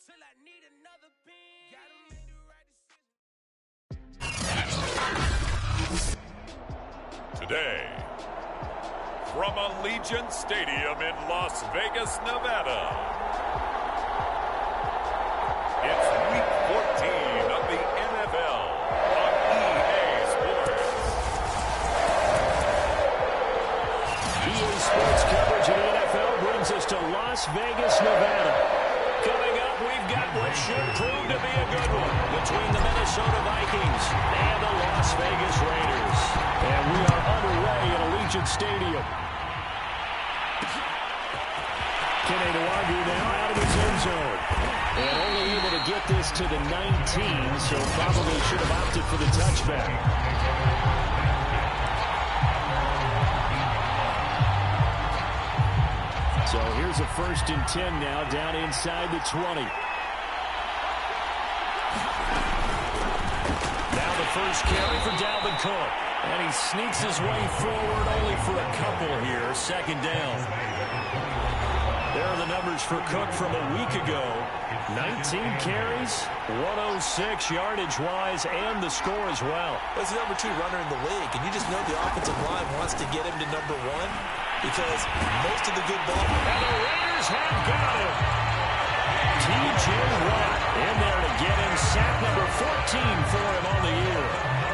till I need another pen. Gotta make the right decision. Today, from Allegiant Stadium in Las Vegas, Nevada, it's Week 14 of the NFL on EA Sports. EA Sports coverage of the NFL brings us to Las Vegas, Nevada. Coming up, we've got what should prove to be a good one between the Minnesota Vikings and the Las Vegas Raiders. And we are underway at Allegiant Stadium. Kenny Nwangwu now out of his end zone. And only able to get this to the 19, so probably should have opted for the touchback. So here's a 1st and 10 now, down inside the 20. Now the first carry for Dalvin Cook. And he sneaks his way forward only for a couple here. 2nd down. There are the numbers for Cook from a week ago. 19 carries, 106 yardage-wise, and the score as well. He's the #2 runner in the league, and you just know the offensive line wants to get him to #1 because most of the good ball. And the Raiders have got him. T.J. Watt in there to get him sack number 14 for him on the year.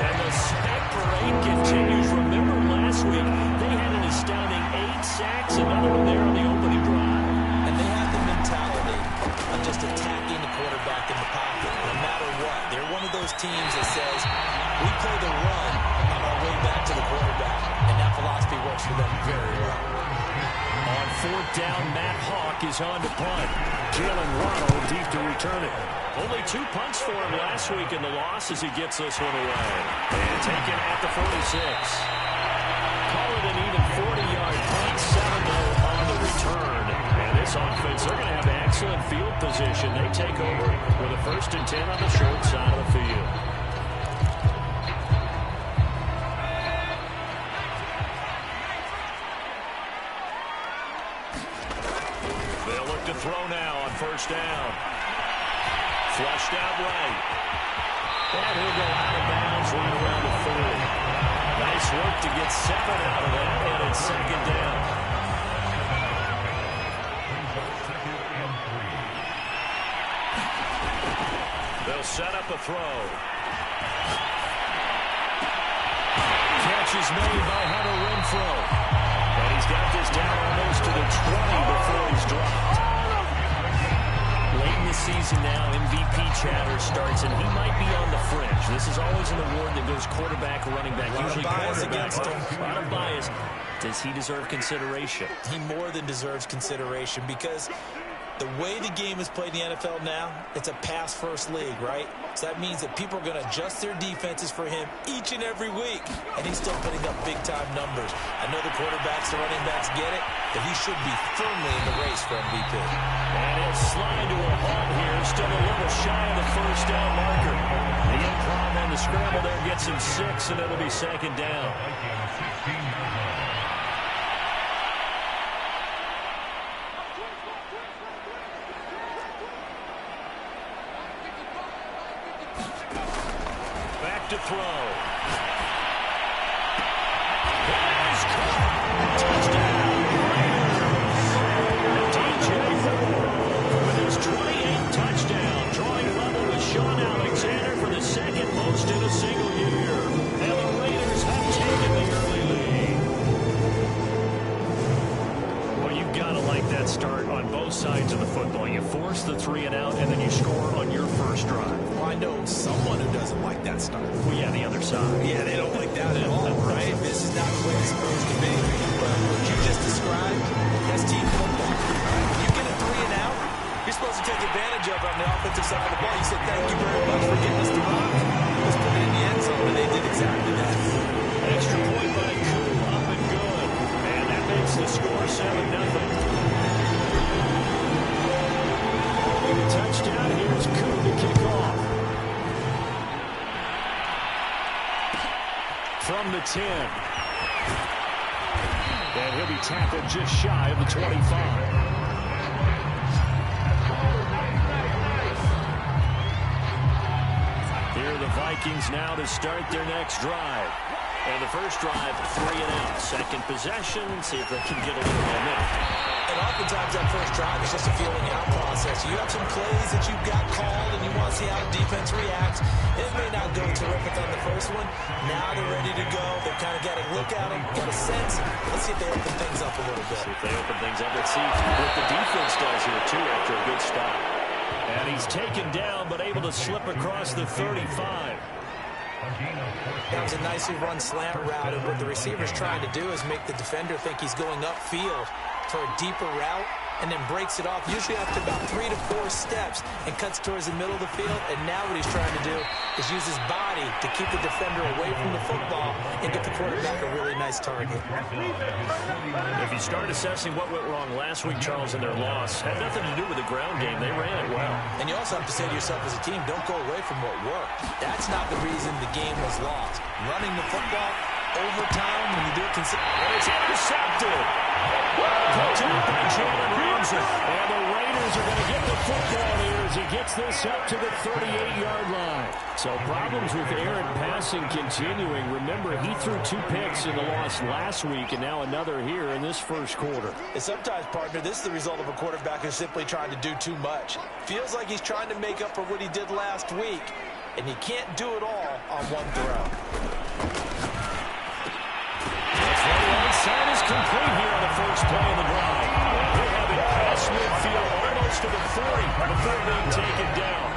And the sack parade continues. Remember last week, they had an astounding 8 sacks, another one there on the opening drive. And they have the mentality of just attacking the quarterback in the pocket, no matter what. They're one of those teams that says, we play the run on our way back to the quarterback. And that philosophy works for them very well. On 4th down, Matt Hawk is on to punt. Jalen Waddle deep to return it. Only 2 punts for him last week in the loss as he gets this one away. And taken at the 46. Call it an even 40-yard punt, 7-0 on the return. And this offense, they're going to have excellent field position. They take over with a 1st and 10 on the short side of the field. They'll look to throw now on 1st down. Flushed out right. And he'll go out of bounds right around the 40. Nice work to get 7 out of that, and it's 2nd down. They'll set up a throw. Catch is made by Hunter Renfrow. And he's got this down almost to the 20 before he's dropped. Late in the season now, MVP chatter starts, and he might be on the fringe. This is always an award that goes quarterback, running back, usually quarterback. A lot of bias. Does he deserve consideration? He more than deserves consideration because the way the game is played in the NFL now, it's a pass-first league, right? So that means that people are going to adjust their defenses for him each and every week, and he's still putting up big-time numbers. I know the quarterbacks, the running backs get it, but he should be firmly in the race for MVP. And he'll slide to a halt here, still a little shy of the 1st down marker. The improv on the scramble there gets him 6, and it'll be 2nd down. To throw. Here's caught. Touchdown, Raiders. DJ with his 28th touchdown, drawing level with Sean Alexander for the 2nd most in a single year. And the Raiders have taken the early lead. Well, you've got to like that start on both sides of the football. You force the 3 and out, and then you score on your first drive. Well, I know someone who doesn't like that start. Well, yeah, the other side. Yeah, they don't like that at all, right? This is not the way it's supposed to be. But what you just described, that's team football. When you get a 3 and out, you're supposed to take advantage of it on the offensive side of the ball. You said, thank you very much for getting us the rock. Let's put it in the end zone, and they did exactly that. Extra point by Koo, up and good. And that makes the score 7-0. Touchdown, here's Koo to kick off. From the 10. And he'll be tackled just shy of the 25. Vikings now to start their next drive. And the first drive, 3 and out. Second possession, see if they can get a little momentum. And oftentimes that first drive is just a feeling out process. You have some plays that you've got called and you want to see how the defense reacts. It may not go terrific on the first one. Now they're ready to go. They've kind of got to look at them, got a sense. Let's see if they open things up a little bit. See if they open things up. Let's see what the defense does here, too, after a good stop. And he's taken down, but able to slip across the 35. That was a nicely run slant route, and what the receiver's trying to do is make the defender think he's going upfield for a deeper route, and then breaks it off, usually after about 3 to 4 steps, and cuts towards the middle of the field. And now what he's trying to do is use his body to keep the defender away from the football and get the quarterback a really nice target. If you start assessing what went wrong last week, Charles, in their loss, had nothing to do with the ground game. They ran it well. And you also have to say to yourself as a team, don't go away from what worked. That's not the reason the game was lost. Running the football, overtime, when you do it and it's intercepted. Picked up by Jalen Ramsey. And the Raiders are going to get the football here as he gets this up to the 38-yard line. So problems with Aaron passing continuing. Remember, he threw 2 picks in the loss last week, and now another here in this first quarter. And sometimes, partner, this is the result of a quarterback who's simply trying to do too much. Feels like he's trying to make up for what he did last week, and he can't do it all on one throw. Sign is complete here on the first play of the drive. He'll have it past midfield, almost to the 40, before being taken down.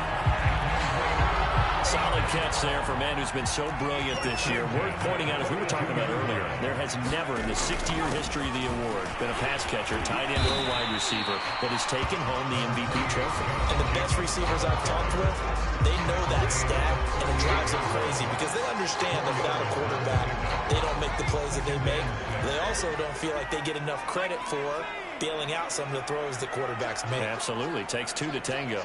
Solid catch there for a man who's been so brilliant this year. Worth pointing out, as we were talking about earlier, there has never in the 60-year history of the award been a pass catcher, tight end, or wide receiver that has taken home the MVP trophy. And the best receivers I've talked with, they know that stat, and it drives them crazy because they understand that without a quarterback, they don't make the plays that they make. They also don't feel like they get enough credit for bailing out some of the throws the quarterbacks make. Absolutely. Takes 2 to tango.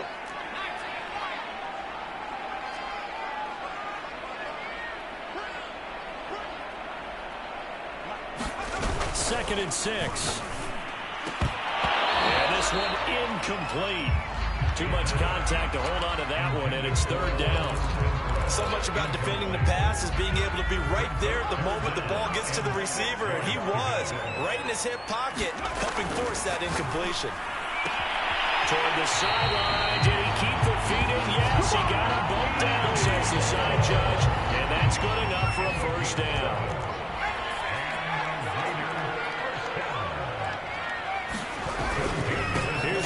Second and 6. And this one incomplete. Too much contact to hold on to that one, and it's 3rd down. So much about defending the pass is being able to be right there at the moment the ball gets to the receiver, and he was right in his hip pocket, helping force that incompletion. Toward the sideline. Did he keep the feet in? Yes, he got them both down, says the side judge, and that's good enough for a first down.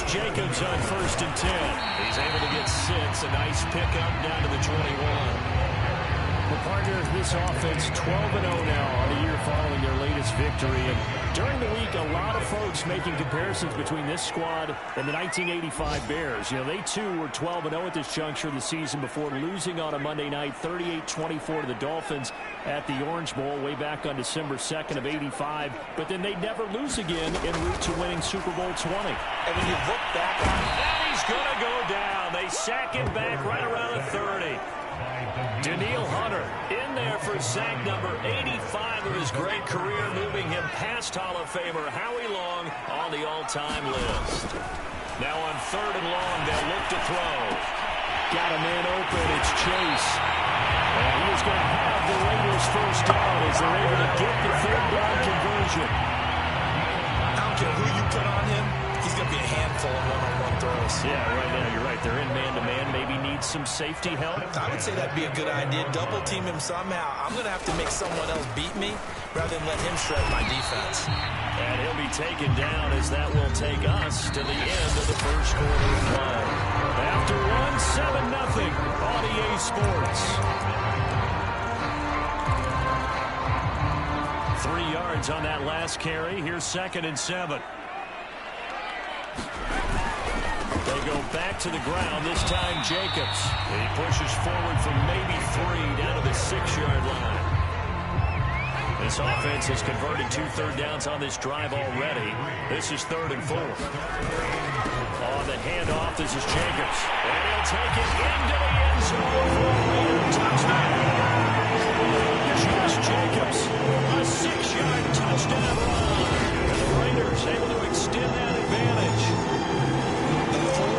Jacobs on 1st and 10. He's able to get 6. A nice pickup down to the 21. Well, partner, this offense 12-0 now on the year following their latest victory. And during the week, a lot of folks making comparisons between this squad and the 1985 Bears. You know, they too were 12-0 at this juncture of the season before losing on a Monday night 38-24 to the Dolphins at the Orange Bowl way back on December 2nd of 85. But then they'd never lose again en route to winning Super Bowl 20. And when you look back on it, and he's going to go down. They sack him back right around the 30. Danielle Hunter in there for sack number 85 of his great career, moving him past Hall of Famer Howie Long on the all-time list. Now on 3rd and long, they'll look to throw. Got a man open. It's Chase. And he is going to have the Raiders' first down as they're able to get the 3rd down conversion. I don't care who you put on him, he's going to be a handful of one-on-one throws. Yeah, right now, you're right. They're in man-to-man. Maybe needs some safety help. I would say that'd be a good idea. Double team him somehow. I'm going to have to make someone else beat me rather than let him shred my defense. And he'll be taken down as that will take us to the end of the first quarter of play. After one, 7-0 on EA Sports. 3 yards on that last carry. Here's 2nd and 7. They go back to the ground, this time Jacobs. He pushes forward from maybe 3 down to the 6-yard line. This offense has converted 2 third downs on this drive already. This is 3rd and 4. On the handoff, this is Jacobs. And he'll take it into the end zone for a Raider touchdown. Josh Jacobs, a 6-yard touchdown run. And the Raiders able to extend that advantage.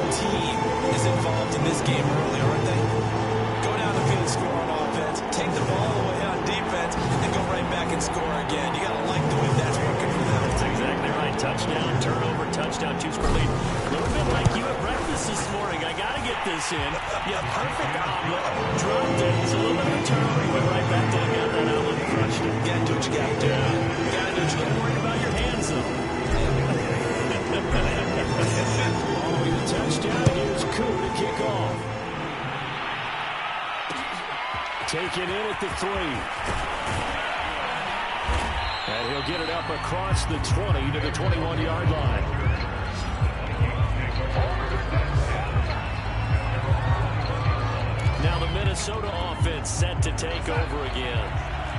Team is involved in this game early, aren't they? Go down the field, score on offense. this in. Yeah, perfect omelet. Dropped it. He's a little bit of a turnover. He went right back down, got that omelet, and crushed it. You got to do what you got to do. You got to do what you got to do. Worried about your hands, though. Following the touchdown, here's Koo to kick off. Taken in at the 3. And he'll get it up across the 20 to the 21-yard line. Now the Minnesota offense set to take over again.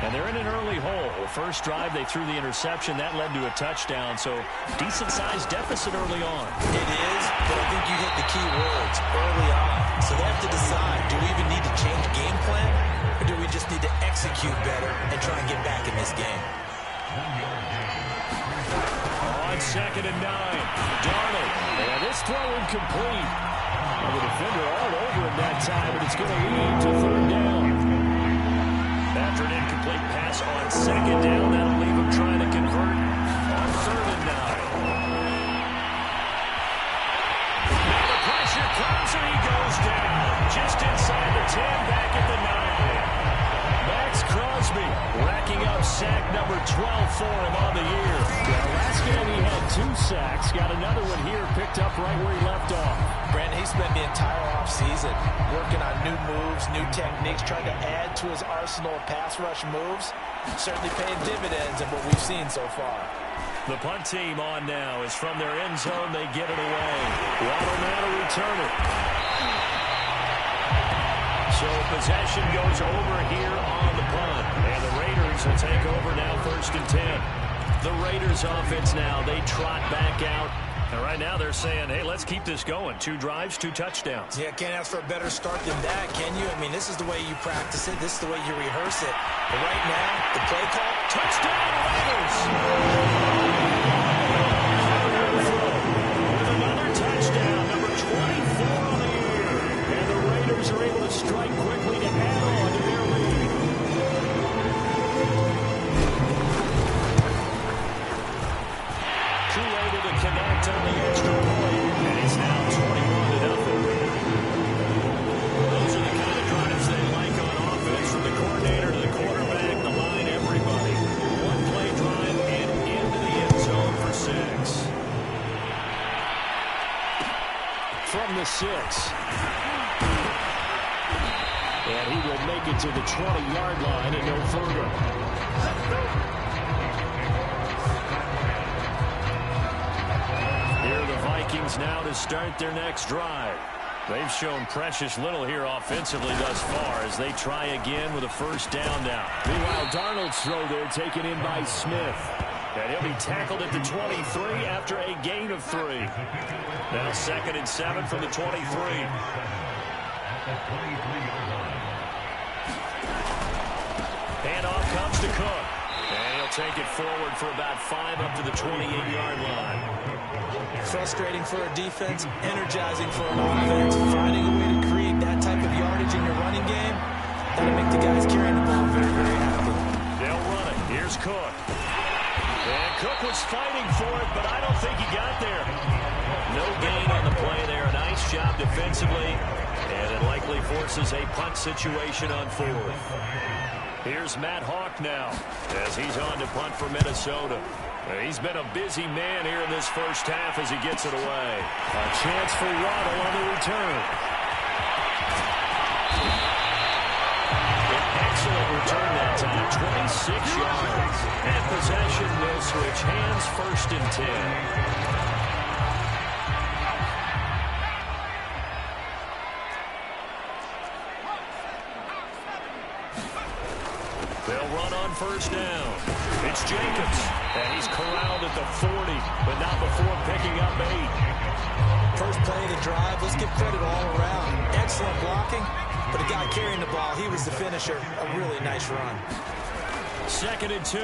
And they're in an early hole. First drive, they threw the interception. That led to a touchdown. So decent-sized deficit early on. It is, but I think you hit the key words early on. So they have to decide, do we even need to change game plan? Or do we just need to execute better and try and get back in this game? On 2nd and 9, Darnold. And this throw incomplete. Well, the defender all over him that time, but it's going to lead to 3rd down. After an incomplete pass on 2nd down, that'll leave him trying to convert on 3rd and 9. Now the pressure comes and he goes down. Just inside the 10, back at the 9. Max Crosby racking up sack number 12 for him on the year. Last game he had 2 sacks. Got another one here picked up right where he left off. Brandon, he spent the entire offseason working on new moves, new techniques, trying to add to his arsenal of pass rush moves. Certainly paying dividends in what we've seen so far. The punt team on now is from their end zone. They get it away. Waddle now to return it. So possession goes over here on the punt. And the Raiders will take over now 1st and 10. The Raiders offense now, they trot back out. And right now they're saying, hey, let's keep this going. 2 drives, 2 touchdowns. Yeah, can't ask for a better start than that, can you? I mean, this is the way you practice it. This is the way you rehearse it. But right now, the play call, touchdown Raiders! With another touchdown, number 24 on the year. And the Raiders are able to strike quickly to add on to their lead. Too able to connect on the extra point, and it's now 21-0. Those are the kind of drives they like on offense, from the coordinator to the quarterback, the line, everybody. 1-play drive and into the end zone for 6. From the 6. And he will make it to the 20-yard line and no further. Here are the Vikings now to start their next drive. They've shown precious little here offensively thus far as they try again with a 1st down now. Meanwhile, Darnold's throw there taken in by Smith. And he'll be tackled at the 23 after a gain of 3. Now 2nd and 7 from the 23. Handoff comes to Cook. And he'll take it forward for about 5 up to the 28-yard line. Frustrating for a defense, energizing for an offense. Finding a way to create that type of yardage in your running game, that'll make the guys carrying the ball very, very happy. They'll run it. Here's Cook. And Cook was fighting for it, but I don't think he got there. No gain on the play there. A nice job defensively. And it likely forces a punt situation on 4th. Here's Matt Hawk now as he's on to punt for Minnesota. He's been a busy man here in this first half as he gets it away. A chance for Waddle on the return. An excellent return that time, 26 yards. And possession will switch hands, 1st and 10. They'll run on 1st down. It's Jacobs, and he's corralled at the 40, but not before picking up 8. First play of the drive, let's give credit all around. Excellent blocking, but the guy carrying the ball, he was the finisher. A really nice run. 2nd and 2.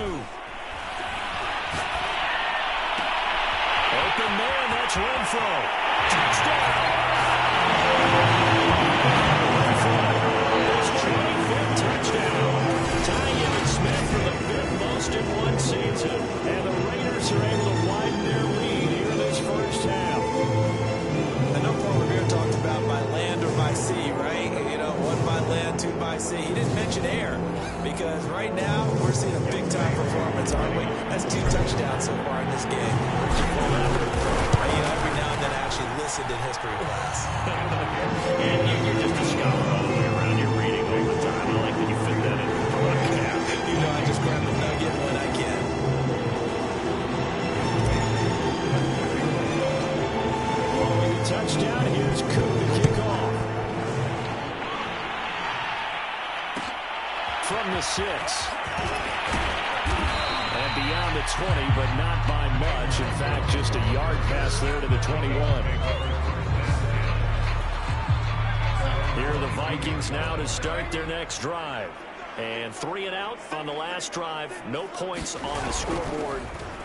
Open man, that's Renfro. Touchdown! His 25th touchdown. Tying Emmitt Smith for the 5th most in one season. And the Raiders are able to widen their lead here in this first half. I know Paul Revere talked about by land or by see, he didn't mention air because right now we're seeing a big-time performance, aren't we? That's 2 touchdowns so far in this game. Every now and then I actually listened in history class. And you're just a scholar all the way around. You're reading all the time. I like that you fit that in the broadcast. I just grab a nugget when I can. Touchdown. Here's Koo to kick off. From the 6. And beyond the 20, but not by much. In fact, just a yard pass there to the 21. Here are the Vikings now to start their next drive. And 3 and out on the last drive. No points on the scoreboard.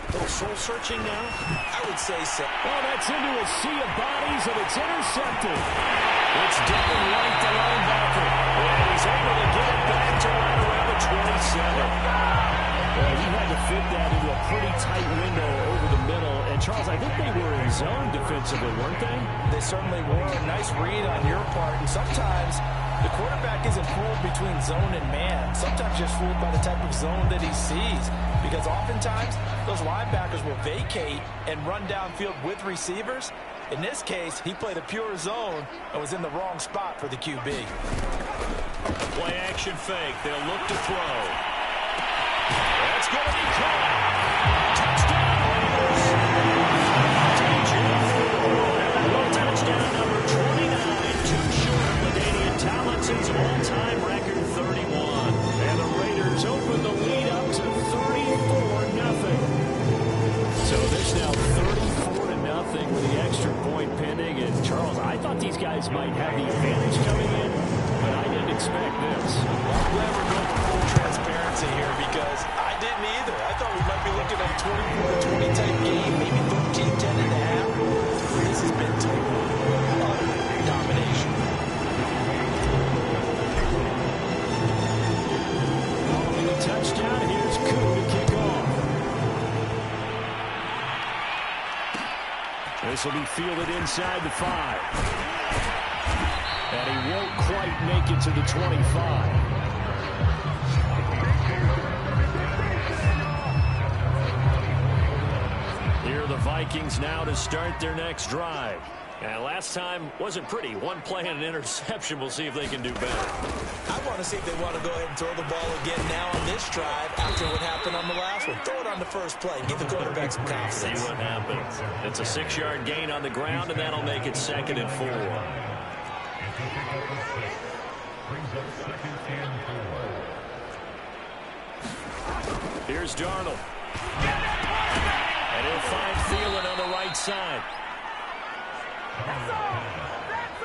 A little soul-searching now? I would say so. Well, that's into a sea of bodies, and it's intercepted. It's Devin White, the linebacker. And he's able to get it back to right around the 27. Well, he had to fit that into a pretty tight window over the middle. And, Charles, I think they were in zone defensively, weren't they? They certainly were. Nice read on your part. And sometimes the quarterback isn't fooled between zone and man. Sometimes just fooled by the type of zone that he sees. Because oftentimes, those linebackers will vacate and run downfield with receivers. In this case, he played a pure zone and was in the wrong spot for the QB. Play action fake. They'll look to throw. That's going to be caught. Touchdown, Raiders. Touchdown number 29. Too short of LaDainian Tomlinson's all-time record 31. And the Raiders open the lead up to 34-0. So there's now 34-0 with the extra point pending. And Charles, I thought these guys might have the advantage coming in, but I didn't expect this. Well, I'm glad we're going for full transparency here because I didn't either. I thought we might be looking at a 24-20 type game, maybe 13-10 and a half. This has been total domination. Following the touchdown, here's Koo to kick off. This will be fielded inside the 5. And he won't quite make it to the 25. Here are the Vikings now to start their next drive. And last time wasn't pretty. One play and an interception. We'll see if they can do better. I want to see if they want to go ahead and throw the ball again now on this drive after what happened on the last one. Throw it on the first play. Give the quarterback some confidence. See what happens. It's a 6-yard gain on the ground, and that'll make it 2nd and 4. Here's Darnold. And he'll find Thielen on the right side.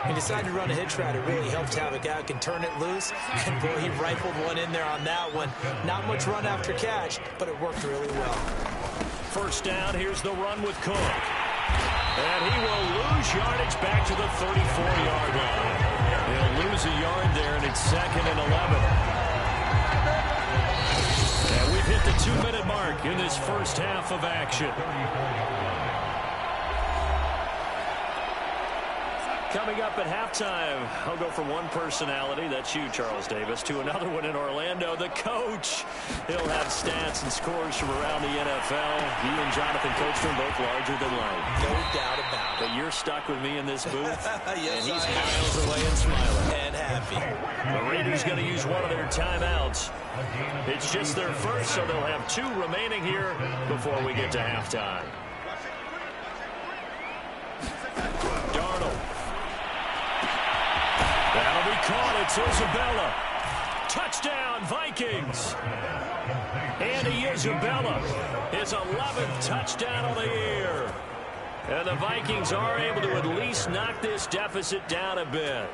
He decided to run a hitch route. It really helped to have a guy who can turn it loose. And, boy, he rifled one in there on that one. Not much run after catch, but it worked really well. First down, here's the run with Cook. And he will lose yardage back to the 34-yard line. He'll lose a yard there, and it's 2nd and 11. And we've hit the 2-minute mark in this first half of action. Coming up at halftime, I'll go from one personality, that's you, Charles Davis, to another one in Orlando, the coach. He'll have stats and scores from around the NFL. He and Jonathan Coachman both larger than life. No doubt about it. But you're stuck with me in this booth, Yes, and he's I am. miles away and smiling. And happy. The Raiders going to use one of their timeouts. It's just their first, so they'll have 2 remaining here before we get to halftime. Darnold. That'll be caught. It's Isabella. Touchdown, Vikings. Andy Isabella, his 11th touchdown of the year. And the Vikings are able to at least knock this deficit down a bit.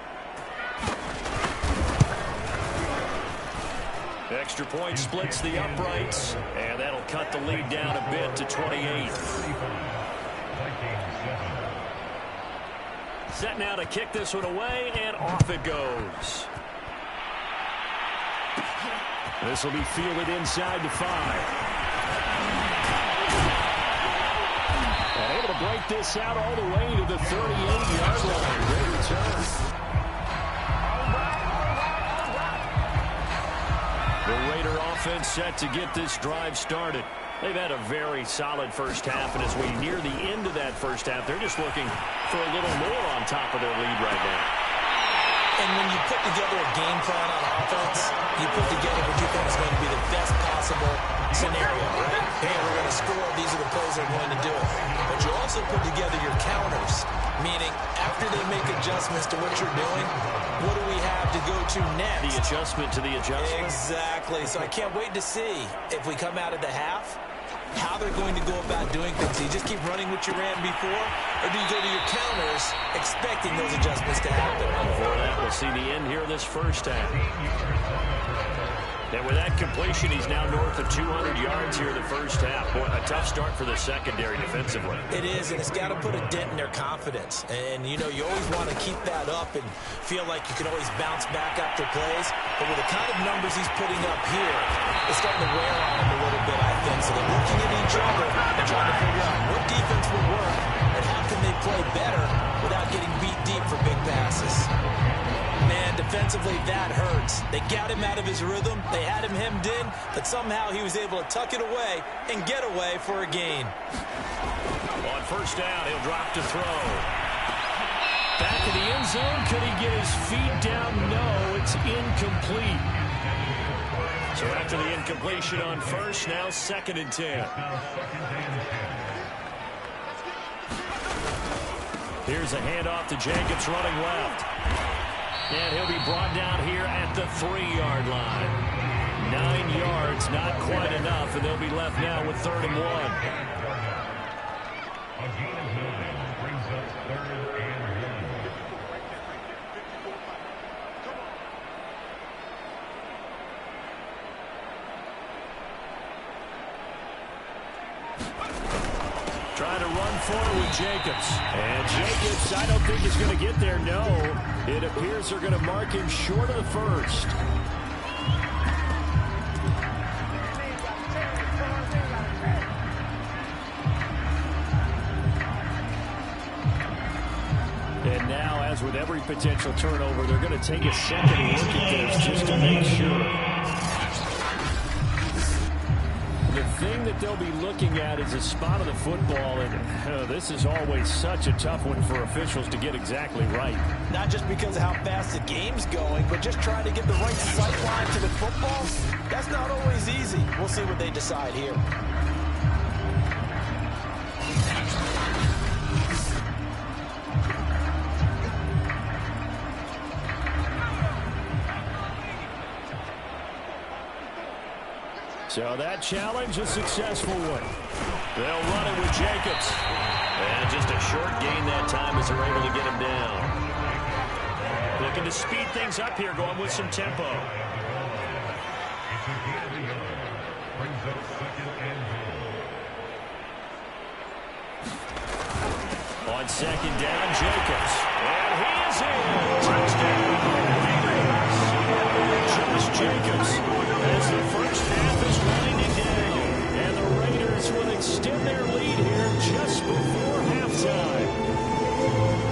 Extra point splits the uprights, and that'll cut the lead down a bit to 28. Set now to kick this one away, and off it goes. This will be fielded inside the 5. And able to break this out all the way to the 38-yard line. Great return. offense set to get this drive started. They've had a very solid first half, and as we near the end of that first half, they're just looking for a little more on top of their lead right now. And when you put together a game plan on offense, you put together what you think is going to be the best possible scenario, right? Hey, we're going to score. These are the plays that are going to do it. But you also put together your counters, meaning after they make adjustments to what you're doing, what do we have to go to next? The adjustment to the adjustment. Exactly. So I can't wait to see if we come out of the half, how they're going to go about doing things. Do you just keep running what you ran before, or do you go to your counters expecting those adjustments to happen? Before that, we'll see the end here of this first half. And with that completion, he's now north of 200 yards here in the first half. Boy, a tough start for the secondary defensively. It is, and it's got to put a dent in their confidence. And, you know, you always want to keep that up and feel like you can always bounce back after plays. But with the kind of numbers he's putting up here, it's starting to wear on him a little bit, I think. So they're looking at each other and trying to figure out what defense will work and how can they play better without getting beat deep for big passes. Man, defensively, that hurts. They got him out of his rhythm. They had him hemmed in, but somehow he was able to tuck it away and get away for a gain. On first down, he'll drop to throw. Back in the end zone. Could he get his feet down? No, it's incomplete. So after the incompletion on first, now 2nd and 10. Here's a handoff to Jacobs running left. And he'll be brought down here at the 3-yard line. 9 yards, not quite enough, and they'll be left now with 3rd and 1. Brings us 3rd and 1. Trying to run forward with Jacobs. And Jacobs, I don't think is going to get there. No, it appears they're going to mark him short of the first. And now, as with every potential turnover, they're going to take a second look at this just to make sure. The thing that they'll be looking at is a spot of the football, and this is always such a tough one for officials to get exactly right. Not just because of how fast the game's going, but just trying to get the right sight line to the football. That's not always easy. We'll see what they decide here. So that challenge, a successful one. They'll run it with Jacobs. And just a short gain that time as they're able to get him down. Looking to speed things up here, going with some tempo. Brings up 2nd and 2. On 2nd down, Jacobs. And he is in. Touchdown. Josh Jacobs as the first half is running down. And the Raiders will extend their lead here just before halftime.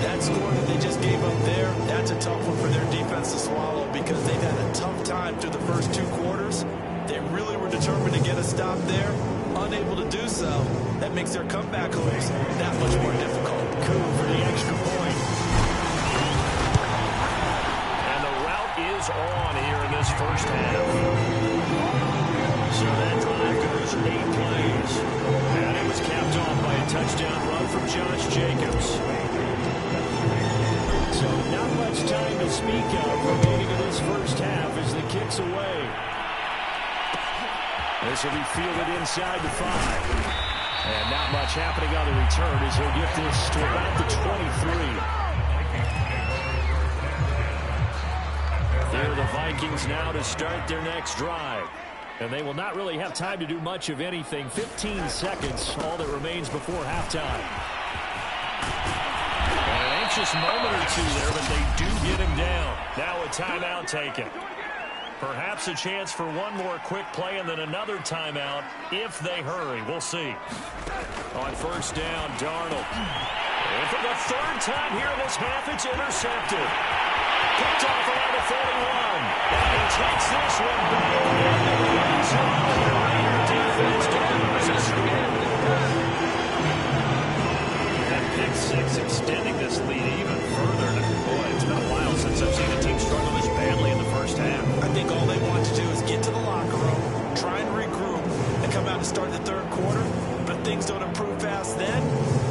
That score that they just gave up there, that's a tough one for their defense to swallow because they've had a tough time through the first 2 quarters. They really were determined to get a stop there. Unable to do so, that makes their comeback hopes that much more difficult. Coup for the extra point. And the route is on here in this first half. So that drive goes 8 plays. And it was capped off by a touchdown run from Josh Jacobs. So not much time to speak of remaining in this first half as the kick's away. This will be fielded inside the 5. And not much happening on the return as he'll get this to about the 23. There are the Vikings now to start their next drive. And they will not really have time to do much of anything. 15 seconds, all that remains before halftime. And an anxious moment or two there, but they do get him down. Now a timeout taken. Perhaps a chance for one more quick play and then another timeout if they hurry. We'll see. On first down, Darnold. And for the 3rd time here in this half, it's intercepted. Picked off around the 41. And he takes this one back into the end zone. 6, extending this lead even further. Boy, it's been a while since I've seen a team struggle this badly in the first half. I think all they want to do is get to the locker room, try and regroup, and come out to start the third quarter. But if things don't improve fast then,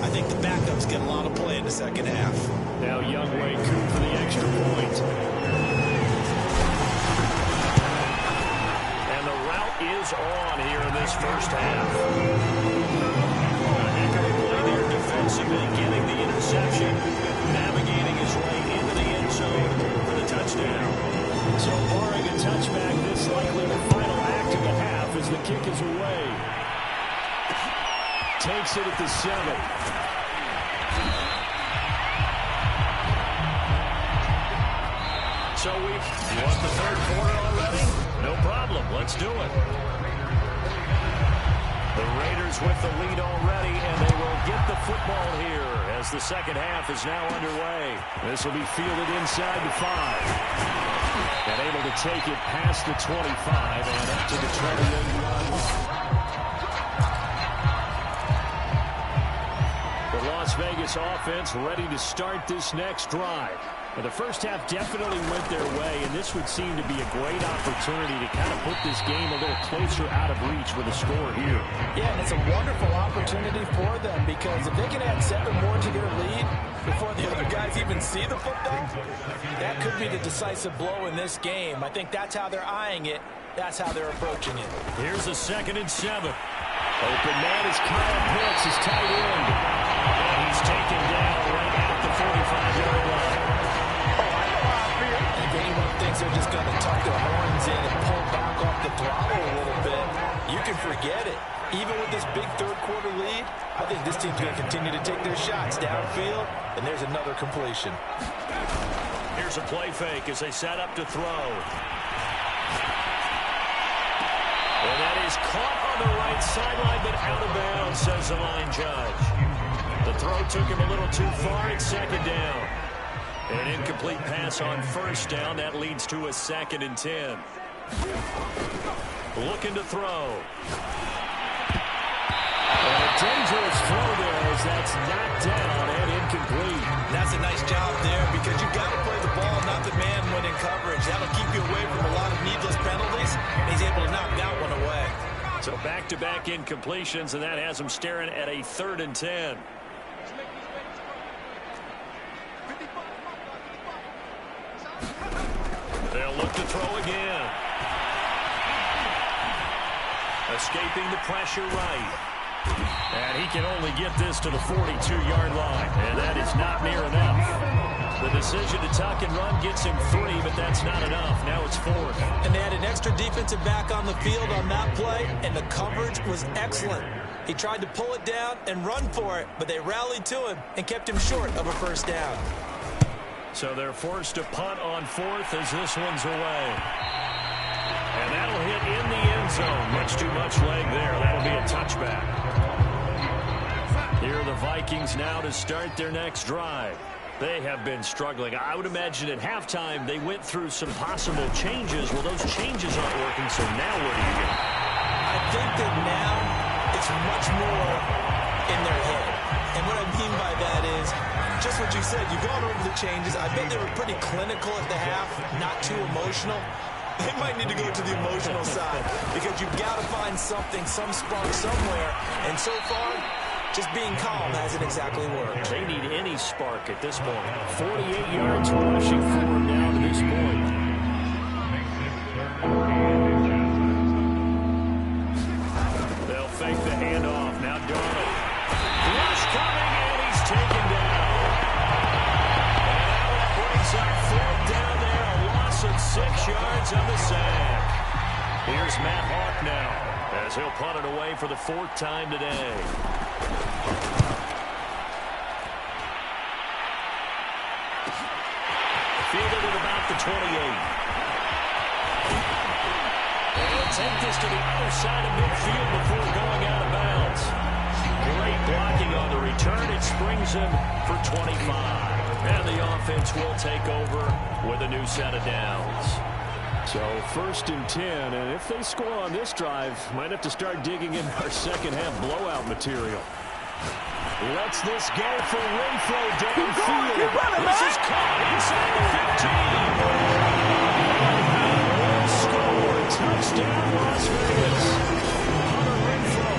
I think the backups get a lot of play in the second half. Now Young Wei Koo for the extra point. And the route is on here in this first half. A heck of a play there defensively, getting the interception, navigating his way into the end zone for the touchdown. So barring a touchback, this likely the final act of the half as the kick is away. Takes it at the 7. So you want the third quarter already? No problem. Let's do it. The Raiders with the lead already, and they will get the football here as the second half is now underway. This will be fielded inside the 5. And able to take it past the 25 and up to the 28-yard line. The Las Vegas offense ready to start this next drive. Well, the first half definitely went their way, and this would seem to be a great opportunity to kind of put this game a little closer out of reach with a score here. Yeah, and it's a wonderful opportunity for them because if they can add 7 more to their lead before the other guys even see the football, that could be the decisive blow in this game. I think that's how they're eyeing it. That's how they're approaching it. Here's a 2nd and 7. Open man is Kyle Pitts, his tight end. And he's taken down right at the 45-yard line. If anyone thinks they're just going to tuck their horns in and pull back off the throttle a little bit, you can forget it. Even with this big third quarter lead, I think this team's going to continue to take their shots downfield, and there's another completion. Here's a play fake as they set up to throw. And that is caught on the right sideline, but out of bounds, says the line judge. The throw took him a little too far. It's 2nd down. An incomplete pass on 1st down. That leads to a 2nd and 10. Looking to throw. And a dangerous throw there as that's knocked down and incomplete. That's a nice job there because you've got to play the ball, not the man when in coverage. That'll keep you away from a lot of needless penalties. And he's able to knock that one away. So back-to-back incompletions, and that has him staring at a 3rd and 10. They'll look to throw again. Escaping the pressure right. And he can only get this to the 42-yard line. And that is not near enough. The decision to tuck and run gets him 3, but that's not enough. Now it's 4th. And they had an extra defensive back on the field on that play, and the coverage was excellent. He tried to pull it down and run for it, but they rallied to him and kept him short of a 1st down. So they're forced to punt on 4th as this one's away. And that'll hit in the end zone. Much too much leg there. That'll be a touchback. Here are the Vikings now to start their next drive. They have been struggling. I would imagine at halftime they went through some possible changes. Well, those changes aren't working, so now what do you get? I think that now it's much more in their head. And what I mean by that is just what you said. You've gone over the changes. I bet they were pretty clinical at the half, not too emotional. They might need to go to the emotional side because you've got to find something, some spark somewhere. And so far, just being calm hasn't exactly worked. They need any spark at this point. 48 yards rushing for them now to this point. They'll fake the handoff. Now Darnold. Rush coming, and he's taken down. And that brings up 4th down there. A loss of 6 yards on the sack. Here's Matt Hawk now as he'll punt it away for the 4th time today. Fielded at about the 28. And he'll take this to the other side of midfield before going out of bounds. Great blocking on the return. It springs him for 25. And the offense will take over with a new set of downs. So 1st and 10, and if they score on this drive, might have to start digging in our second half blowout material. Lets this go for Renfro downfield. This is caught inside the 15. Score. Touchdown, Las Vegas. Hunter Renfro,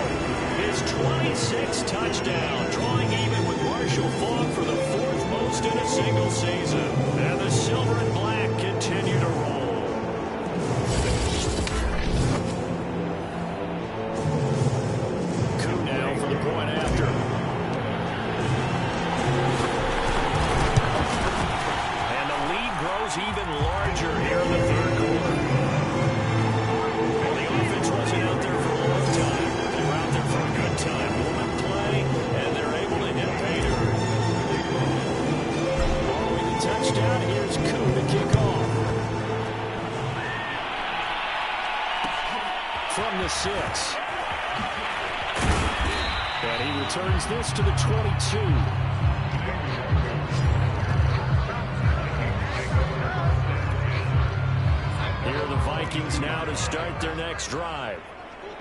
his 26th touchdown, drawing even with Marshall Faulk for the 4th most in a single season. And the silver and black continue to roll. Coup now for the point after. Even larger here in the 3rd quarter. Well, the offense wasn't out there for a long time. They were out there for a good time. Moving play, and they're able to hit pay dirt. Following the touchdown, here's Coup to kick off. From the 6. And he returns this to the 22. Vikings now to start their next drive.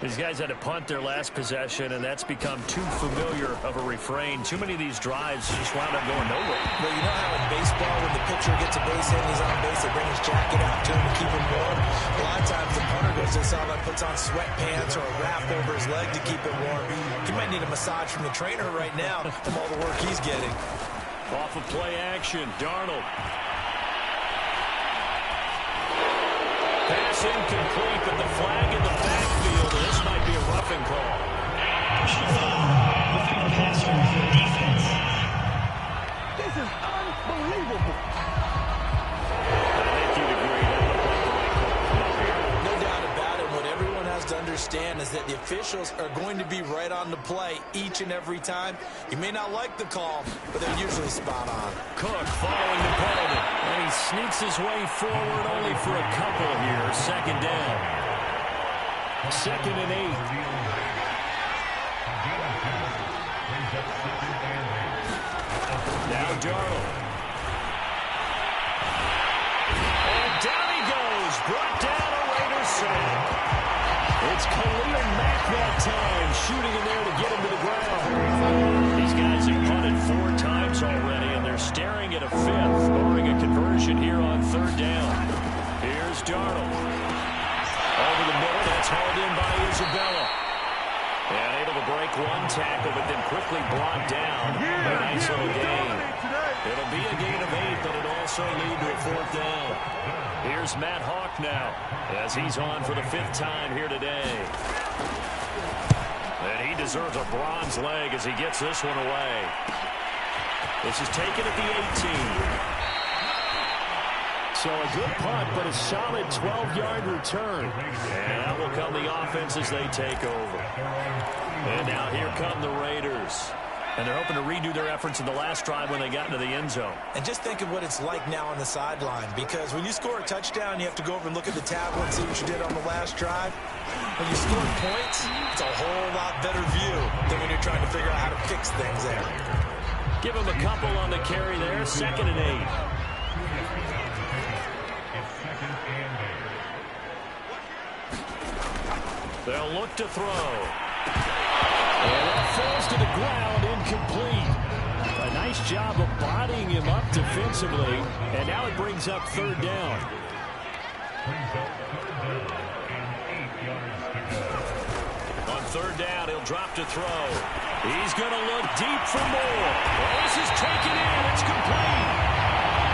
These guys had to punt their last possession, and that's become too familiar of a refrain. Too many of these drives just wound up going nowhere. Well, you know how in baseball, when the pitcher gets a base hit and he's on base, they bring his jacket out to him to keep him warm. A lot of times the punter goes to the sideline, puts on sweatpants or a wrap over his leg to keep him warm. He might need a massage from the trainer right now from all the work he's getting. Off of play action, Darnold. Pass incomplete, but the flag in the backfield. This might be a roughing call. Personal foul. Roughing the passer for defense. This is unbelievable. I think you'd agree that looked like the right call come up here. No doubt about it. What everyone has to understand is that the officials are going to be right on the play each and every time. You may not like the call, but they're usually spot on. Cook following the penalty. And he sneaks his way forward only for a couple here. 2nd down. 2nd and 8. Now Darnold. And down he goes. Brought down a Raiders sack. It's Khalil Mack that time. Shooting in there to get him to the ground. These guys have punted 4 times already, and they're staring at a 5th, barring a conversion here on 3rd down. Here's Darnold. Over the middle, that's hauled in by Isabella. And able to break 1 tackle, but then quickly brought down. A nice little gain. It'll be a gain of 8, but it'll also lead to a 4th down. Here's Matt Hawk now, as he's on for the 5th time here today. And he deserves a bronze leg as he gets this one away. This is taken at the 18. So a good punt, but a solid 12-yard return. And that will come the offense as they take over. And now here come the Raiders. And they're hoping to redo their efforts in the last drive when they got into the end zone. And just think of what it's like now on the sideline, because when you score a touchdown, you have to go over and look at the tablet and see what you did on the last drive. When you score points, it's a whole lot better view than when you're trying to figure out how to fix things there. Give him a couple on the carry there. 2nd and 8. They'll look to throw. And that falls to the ground, incomplete. A nice job of bodying him up defensively. And now it brings up 3rd down. On 3rd down, he'll drop to throw. He's going to look deep for more. This is taken in. It's complete.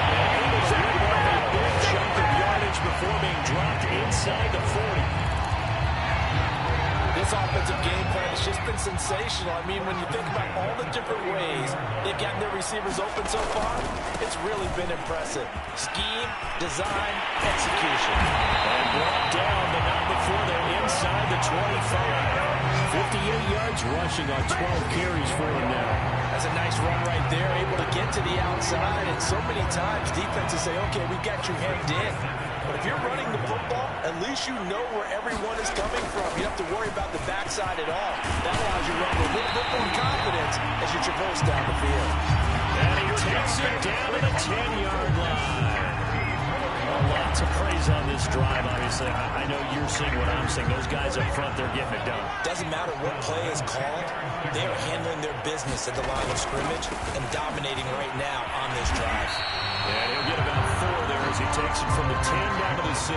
And able to rip up a big chunk of yardage before being dropped inside the 40. This offensive game plan has just been sensational. I mean, when you think about all the different ways they've gotten their receivers open so far, it's really been impressive. Scheme, design, execution. And brought down, but not before they're inside the 25. 58 yards rushing on 12 carries for him now. That's a nice run right there, able to get to the outside. And so many times defenses say, okay, we got you hemmed in. But if you're running the football, at least you know where everyone is coming from. You don't have to worry about the backside at all. That allows you to run with a little bit more confidence as you traverse down the field. And he takes it down to the 10-yard line. A lot Lots of praise on this drive, obviously. I know you're seeing what I'm seeing. Those guys up front, they're getting it done. Doesn't matter what play is called. They are handling their business at the line of scrimmage and dominating right now on this drive. And he'll get about 4 there as he takes it from the 10 down to the 6.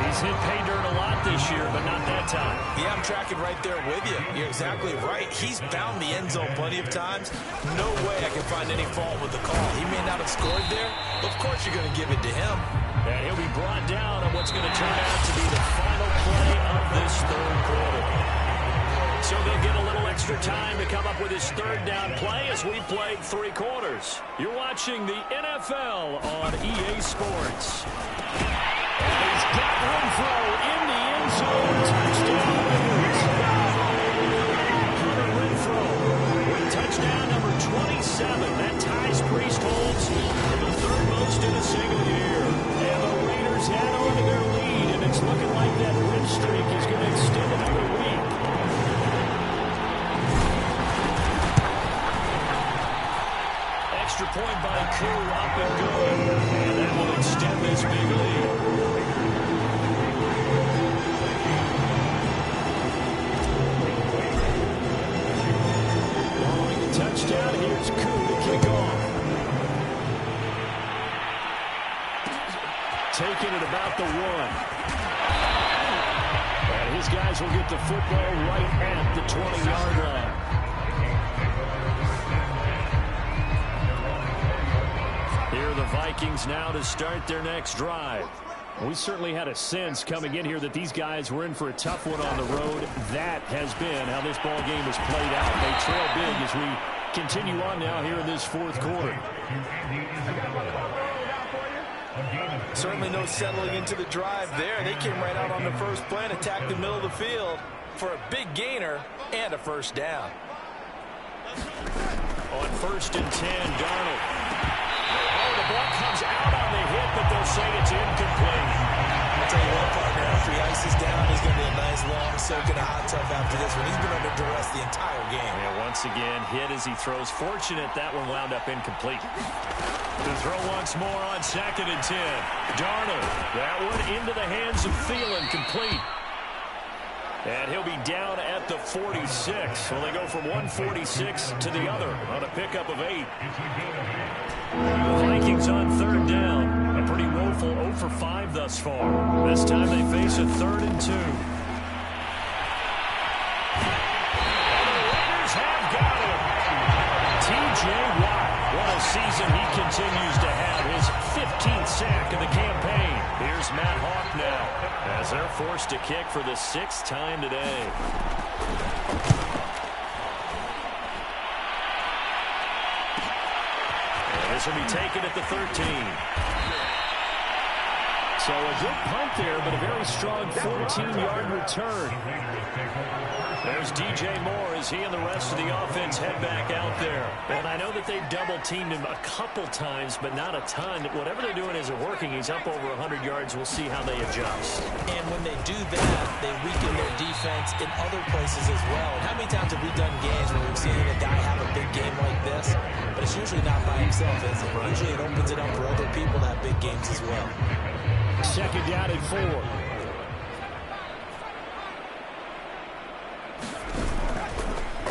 He's hit pay dirt a lot this year, but not that time. Yeah, I'm tracking right there with you. You're exactly right. He's found the end zone plenty of times. No way I can find any fault with the call. He may not have scored there, but of course you're going to give it to him. And he'll be brought down on what's going to turn out to be the final play of this third quarter. So they'll get a little extra time to come up with his third down play as we played 3 quarters. You're watching the NFL on EA Sports. And he's got Renfro in the end zone. Touchdown. Renfro with touchdown number 27. That ties Priest holds for the 3rd most in a single year. And the Raiders add on to their lead, and it's looking like that win streak is going to extend another week. Extra point by Koo, up and good. And that will extend this big lead. Following the touchdown, here's Koo to kick off. Taking it about the 1. And his guys will get the football right at the 20-yard line. Here are the Vikings now to start their next drive. We certainly had a sense coming in here that these guys were in for a tough one on the road. That has been how this ball game has played out. They trail big as we continue on now here in this 4th quarter. Certainly no settling into the drive there. They came right out on the first play and attacked the middle of the field for a big gainer and a first down. On 1st and 10, Darnold. Oh, the ball comes out on the hit, but they'll say it's incomplete. I'll tell you what, partner, after he ices down, he's going to be a nice long soak in a hot tub after this one. He's been under duress the entire game. Yeah, once again, hit as he throws. Fortunate that one wound up incomplete. To throw once more on 2nd and 10. Darnold, that one into the hands of Thielen, complete. And he'll be down at the 46. Well, they go from 146 to the other on a pickup of 8. The Vikings on 3rd down. A pretty woeful 0 for 5 thus far. This time they face a 3rd and 2. And the Raiders have got him. T.J. Watt. What a season he continues to have. His 15th sack of the campaign. Here's Matt Hawk now as they're forced to kick for the 6th time today. And this will be taken at the 13. So a good punt there, but a very strong 14-yard return. There's DJ Moore as he and the rest of the offense head back out there. And I know that they've double-teamed him a couple times, but not a ton. Whatever they're doing isn't working. He's up over 100 yards. We'll see how they adjust. And when they do that, they weaken their defense in other places as well. And how many times have we done games where we've seen a guy have a big game like this? But it's usually not by himself, is it? Usually it opens it up for other people to have big games as well. 2nd down and 4.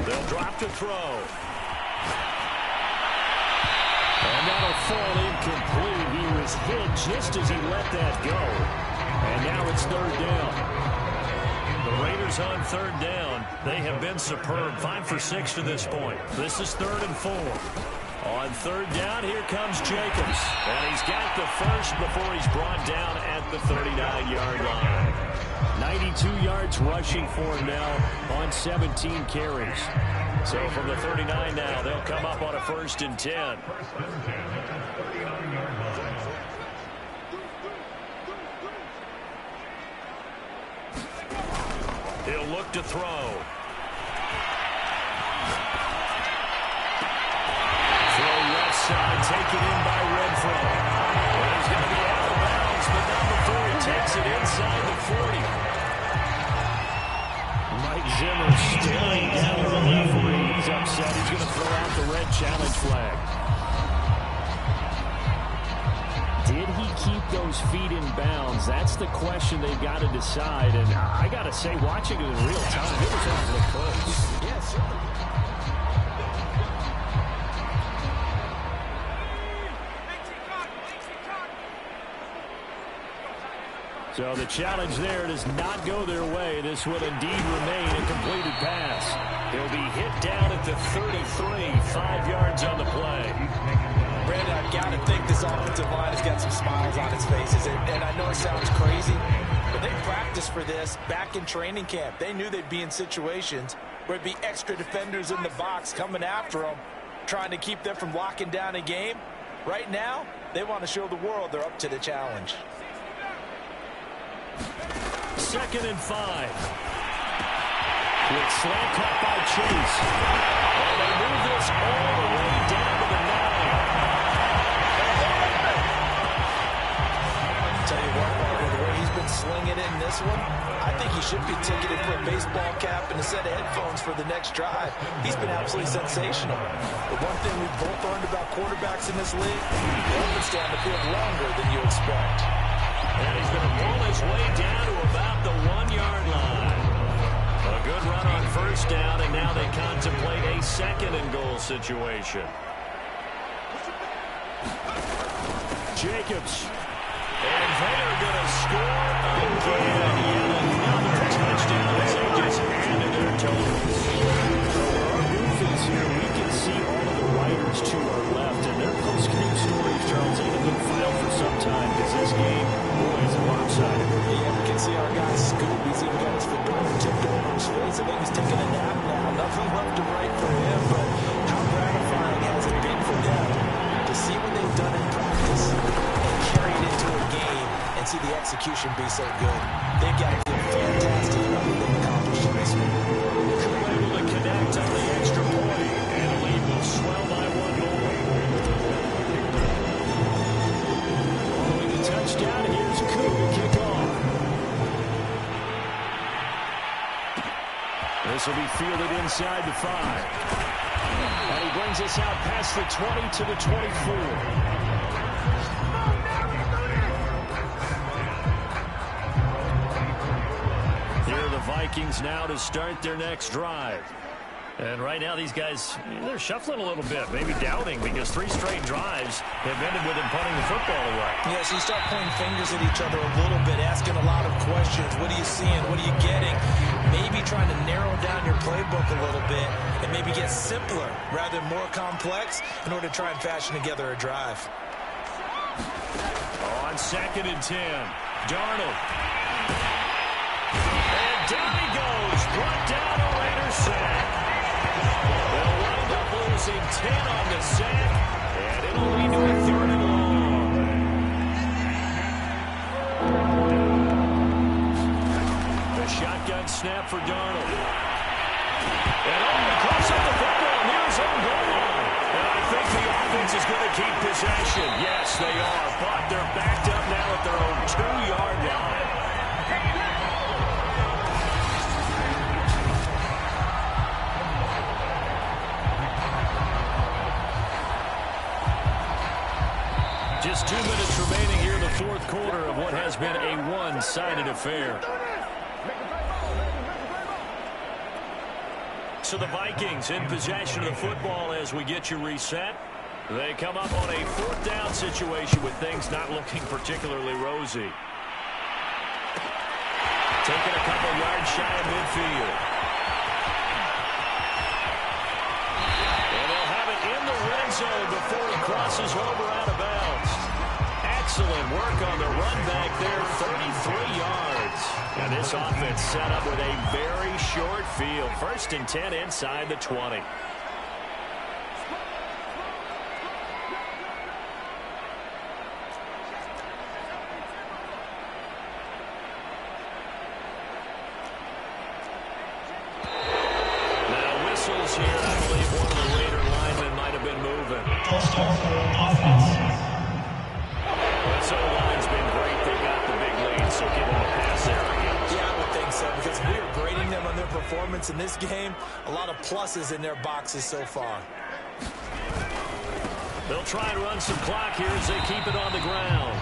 They'll drop to throw. And that'll fall incomplete. He was hit just as he let that go. And now it's 3rd down. The Raiders on 3rd down. They have been superb. 5 for 6 to this point. This is 3rd and 4. On 3rd down, here comes Jacobs. And he's got the first before he's brought down at the 39-yard line. 92 yards rushing for him now on 17 carries. So from the 39 now, they'll come up on a 1st and 10. He'll look to throw. Taken in by Renfro. Well, he's going to be out of bounds, but not before he takes it inside the 40. Mike Zimmer staring down at the referee. He's upset. He's going to throw out the red challenge flag. Did he keep those feet in bounds? That's the question they've got to decide. And I got to say, watching it in real time, it was awfully close. Yeah, certainly. So the challenge there does not go their way. This will indeed remain a completed pass. He'll be hit down at the 33, 5 yards on the play. Brandon, I've got to think this offensive line has got some smiles on its faces. And I know it sounds crazy, but they practiced for this back in training camp. They knew they'd be in situations where it'd be extra defenders in the box coming after them, trying to keep them from locking down a game. Right now, they want to show the world they're up to the challenge. 2nd and 5. With slant cut by Chase. And they move this all the way down to the 9. Tell you what, Martin, the way he's been slinging it in this one, I think he should be ticketed for a baseball cap and a set of headphones for the next drive. He's been absolutely sensational. The one thing we've both learned about quarterbacks in this league, they often stay on the field longer than you expect. And he's going to pull his way down to about the 1-yard line. A good run on 1st down, and now they contemplate a 2nd and goal situation. Jacobs. And they're going to score again. Yet another touchdown as they just handed their totals. Our booth is here. We can see all of the writers to our left, and their post-game stories, Charles, ain't been filed for some time because this game, boy, is lopsided. Yeah, we can see our guy Scoop. He's even got his fedora tipped over his face. I think he's taking a nap now. Nothing left to write for him, but how gratifying has it been for them to see what they've done in practice and carry it into a game and see the execution be so good. They've got to feel fantastic about what they've accomplished in this one. Cool able to connect on the extra point, and the lead will swell by 1 more. Following the touchdown, here's Cool to kick off. This will be fielded inside the 5. And he brings us out past the 20 to the 24. Vikings now to start their next drive. And right now these guys, they're shuffling a little bit, maybe doubting, because 3 straight drives have ended with them punting the football away. Yeah, so you start pointing fingers at each other a little bit, asking a lot of questions. What are you seeing? What are you getting? Maybe trying to narrow down your playbook a little bit and maybe get simpler rather than more complex in order to try and fashion together a drive. On 2nd and 10, Darnold. Down he goes, brought down a Raider sack. They'll wind up losing 10 on the sack, and it'll lead to a 3rd and long. The shotgun snap for Darnold. And he picks up the football near his own goal line. And I think the offense is going to keep possession. Yes, they are, but they're backed up now at their own 2-yard line. Just 2 minutes remaining here in the 4th quarter of what has been a one-sided affair. So the Vikings in possession of the football as we get you reset. They come up on a 4th down situation with things not looking particularly rosy. Taking a couple yards shy of midfield. And they'll have it in the red zone before he crosses over out of bounds. Excellent work on the run back there, 33 yards. And this offense set up with a very short field. 1st and 10 inside the 20. Now whistles here. I believe one of the Raider linemen might have been moving. Full start for offense. This O-line's been great. They got the big lead, so give them a pass there. Yeah, I would think so, because we are grading them on their performance in this game. A lot of pluses in their boxes so far. They'll try and run some clock here as they keep it on the ground.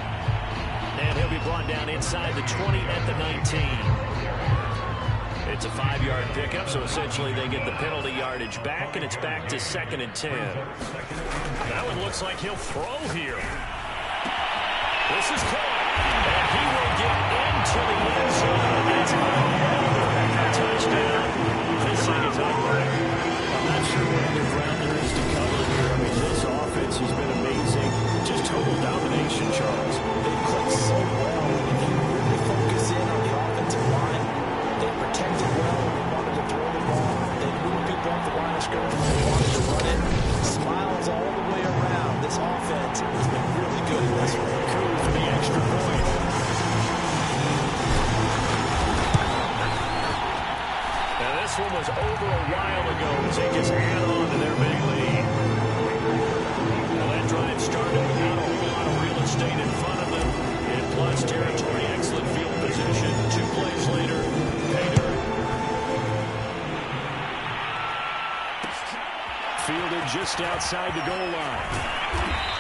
And he'll be brought down inside the 20 at the 19. It's a 5-yard pickup, so essentially they get the penalty yardage back, and it's back to 2nd and 10. That one looks like he'll throw here. This is caught, and he will get into the end zone. It's a touchdown. His second touchdown. I'm not sure what other ground there is to cover here. I mean, this offense has been amazing. Just total domination, Charles. They click so well. If you really focus in on the offensive line, they protected well when they wanted to throw the ball. They moved people off the line of scrimmage when they wanted to run it. Smiles all the way around. This offense has been really good in this one. Cool for the extra point. Now this one was over a while ago as they just add on to their big lead. Now that drive started without a whole lot of real estate in front of them. In plus territory, excellent field position. 2 plays later, pay dirt. Fielded just outside the goal line.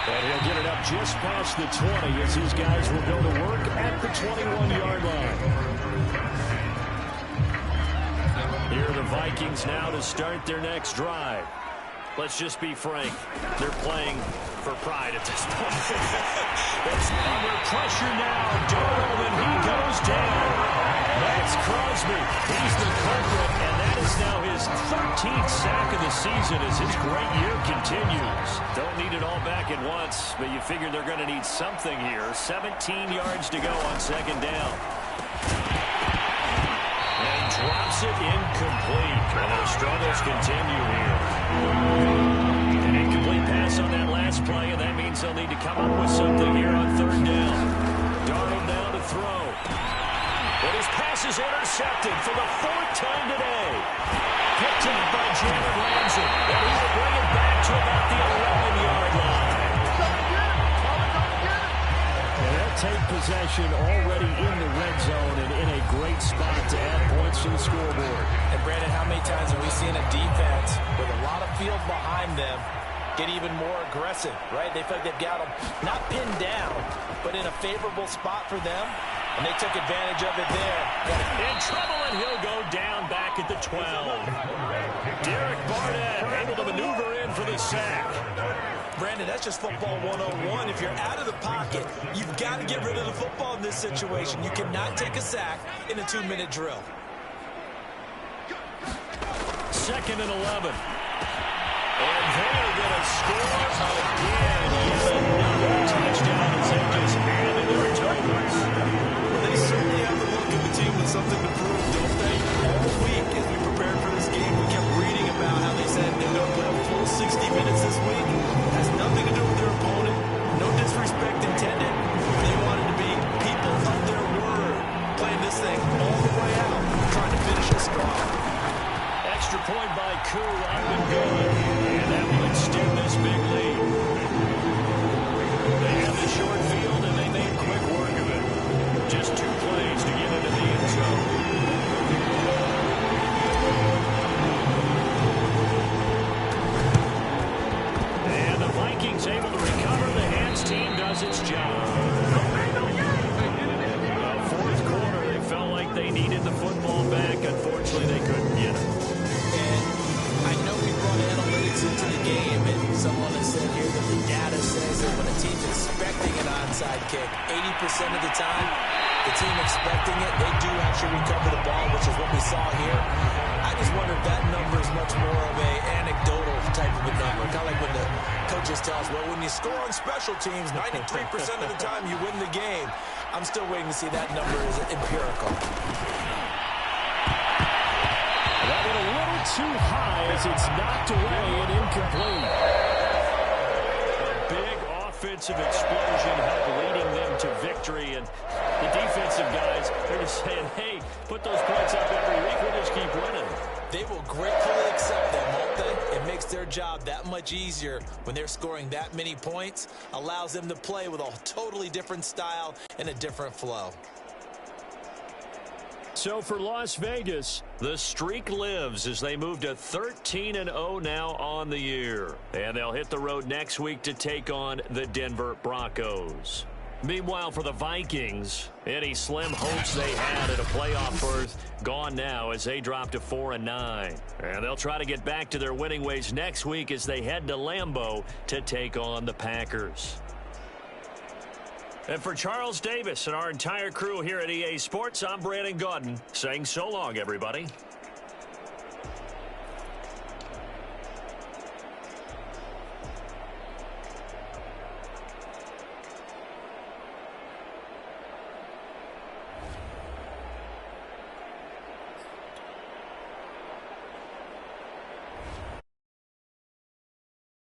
And he'll get it up just past the 20 as these guys will go to work at the 21-yard line. Here are the Vikings now to start their next drive. Let's just be frank. They're playing for pride at this point. It's under pressure now. Darnold, and he goes down. That's Crosby. He's the culprit, and that is now his 13th sack of the season as his great year continues. Don't need it all back at once, but you figure they're going to need something here. 17 yards to go on 2nd down. And drops it incomplete. And their struggles continue here. An incomplete pass on that last play, and that means they'll need to come up with something here on 3rd down. Darnold down to throw. But his pass is intercepted for the 4th time today. Picked up by Jalen Ramsey. And he will bring it back to about the 11-yard line. And they'll take possession already in the red zone and in a great spot to add points to the scoreboard. And Brandon, how many times have we seen a defense with a lot of field behind them get even more aggressive, right? They feel like they've got them not pinned down, but in a favorable spot for them. And they took advantage of it there. In trouble, and he'll go down back at the 12. Derek Barnett able to maneuver in for the sack. Brandon, that's just football 101. If you're out of the pocket, you've got to get rid of the football in this situation. You cannot take a sack in a 2-minute drill. 2nd and 11. And they're going to score again. Yet another touchdown as they just handed their totals. They certainly have the look of a team with something to prove, don't they? All week as we prepared for this game, we kept reading about how they said they're going to play a full 60 minutes this week. Has nothing to do with their opponent. No disrespect intended. They wanted to be people of their word, playing this thing all the way out, trying to finish it strong. Extra point by Koo, up and good. And that will extend this big lead. They have the short field, and they made quick work of it. Just 2 plays to get into the end zone. And the Vikings able to recover. The hands team does its job. 4th quarter, they felt like they needed the football back. Unfortunately, they couldn't get it. I know we brought analytics into the game, and someone has said here that the data says that when a team's expecting an onside kick, 80% of the time, the team expecting it, they do actually recover the ball, which is what we saw here. I just wonder if that number is much more of a anecdotal type of a number. Kind of like when the coaches tell us, well, when you score on special teams, 93% of the time you win the game. I'm still waiting to see that number is empirical. That went a little too high as it's knocked away and incomplete. A big offensive explosion helped leading them to victory. And the defensive guys, they're just saying, hey, put those points up every week. We'll just keep winning. They will gratefully accept them, won't they? It makes their job that much easier when they're scoring that many points. Allows them to play with a totally different style and a different flow. So for Las Vegas, the streak lives as they move to 13-0 now on the year. And they'll hit the road next week to take on the Denver Broncos. Meanwhile, for the Vikings, any slim hopes they had at a playoff berth gone now as they drop to 4-9. And they'll try to get back to their winning ways next week as they head to Lambeau to take on the Packers. And for Charles Davis and our entire crew here at EA Sports, I'm Brandon Gaudin saying so long, everybody.